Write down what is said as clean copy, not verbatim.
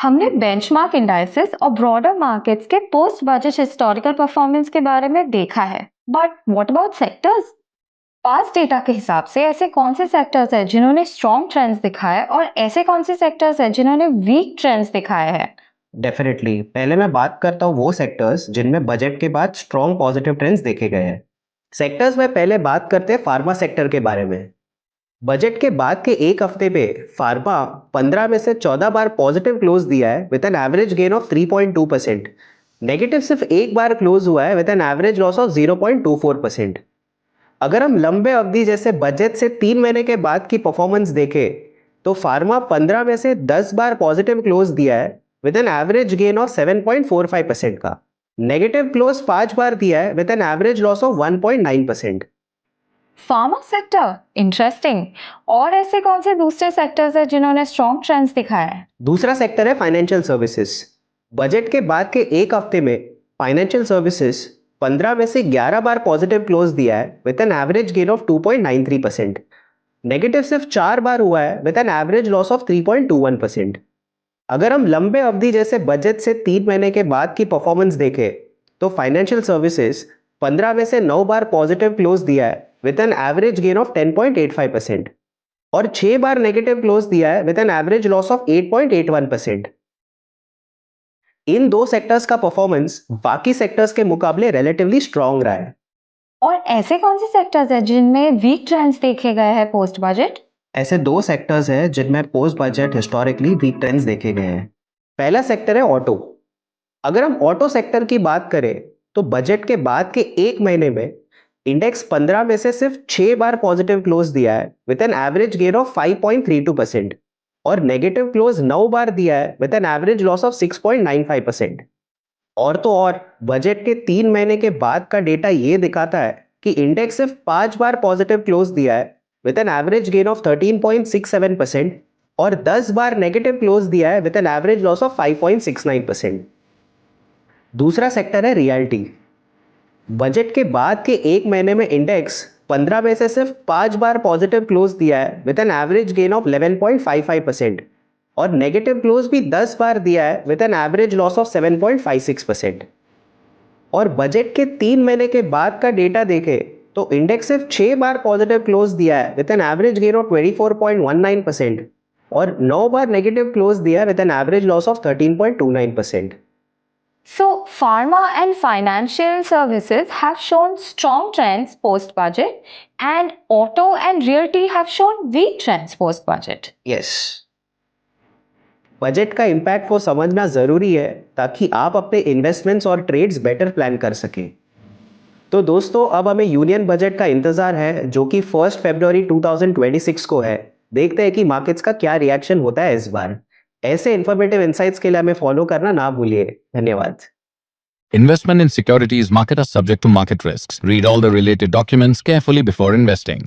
हमने benchmark indices और broader markets के पोस्ट बजट हिस्टोरिकल परफॉर्मेंस के बारे में देखा है, but what about sectors? Past data के हिसाब से ऐसे कौन से सेक्टर्स हैं जिन्होंने स्ट्रॉन्ग ट्रेंड्स दिखाए और ऐसे कौन से सेक्टर्स हैं जिन्होंने वीक ट्रेंड्स दिखाए हैं? डेफिनेटली पहले मैं बात करता हूँ वो सेक्टर्स जिनमें बजट के बाद स्ट्रॉन्ग पॉजिटिव ट्रेंड्स देखे गए हैं। सेक्टर्स में पहले बात करते हैं फार्मा सेक्टर के बारे में। बजट के बाद के एक हफ्ते पे फार्मा 15 में से 14 बार पॉजिटिव क्लोज दिया है with an average gain of 3.2%। Negative सिर्फ एक बार क्लोज हुआ है with an average loss of 0.24%। अगर हम लंबे अवधि जैसे बजट से 3 महीने के बाद की परफॉर्मेंस देखें तो फार्मा 15 में से 10 बार पॉजिटिव क्लोज दिया है with an average gain of 7.45% का। नेगेटिव क्लोज 5 बार दिया है with an average loss of 1.9%। Pharma sector interesting. और ऐसे कौन से दूसरे सेक्टर्स हैं जिन्होंने स्ट्रॉन्ग ट्रेंड्स दिखाए हैं? दूसरा सेक्टर है फाइनेंशियल सर्विसेज। बजट के बाद के एक हफ्ते में फाइनेंशियल सर्विसेज 15 में से 11 बार पॉजिटिव क्लोज दिया है with an average gain of 2.93%। Negative सिर्फ 4 बार हुआ है with an average loss of 3.21%। अगर हम लंबे अवधि जैसे बजट से 3 महीने के बाद की परफॉर्मेंस देखें तो फाइनेंशियल सर्विसेज 15 में से 9 बार पॉजिटिव क्लोज दिया है with an average gain of 10.85% और 6 बार नेगेटिव क्लोज दिया है with an average loss of 8.81%। इन दो सेक्टर्स का परफॉर्मेंस बाकी सेक्टर्स के मुकाबले रिलेटिवली स्ट्रांग रहा है। और ऐसे कौन से सेक्टर्स हैं जिनमें वीक ट्रेंड्स देखे गए हैं पोस्ट बजट? ऐसे दो सेक्टर्स हैं जिनमें post budget historically weak trends देखे गए हैं। पहला सेक्टर है ऑटो। अगर हम ऑटो सेक्टर की बात करें तो बजट के बाद के एक महीने में इंडेक्स 15 में से सिर्फ 6 बार पॉजिटिव क्लोज दिया है with an average gain of 5.32% और नेगेटिव क्लोज 9 बार दिया है with an average loss of 6.95%। और तो और बजट के 3 महीने के बाद का डेटा ये दिखाता है कि इंडेक्स सिर्फ 5 बार पॉजिटिव क्लोज दिया है with an average gain of 13.67% और 10 बार नेगेटिव क्लोज दिया है with an average loss of 5.69%। दूसरा सेक्टर है रियल्टी। बजट के बाद के एक महीने में इंडेक्स 15 में से सिर्फ 5 बार पॉजिटिव क्लोज दिया है with an average gain of 11.55% और नेगेटिव क्लोज भी 10 बार दिया है with an average loss of 7.56%। और बजट के 3 महीने के बाद का डेटा देखें तो इंडेक्स सिर्फ 6 बार पॉजिटिव क्लोज दिया है with an average gain of 24.19% और 9 बार नेगेटिव क्लोज दिया है with an average loss of 13.29%। So, pharma and financial services have shown strong trends post-budget, and auto and realty have shown weak trends post-budget. Yes, budget का impact को समझना जरूरी है ताकि आप अपने इन्वेस्टमेंट्स और ट्रेड्स बेटर प्लान कर सकें। तो दोस्तों, अब हमें यूनियन बजट का इंतजार है जो कि 1 फरवरी 2026 को है। देखते हैं कि मार्केट्स का क्या रिएक्शन होता है इस बार। ऐसे इन्फॉर्मेटिव इंसाइट्स के लिए हमें फॉलो करना ना भूलिए। धन्यवाद। Investment in securities market are subject to market risks. Read all the related documents carefully before investing.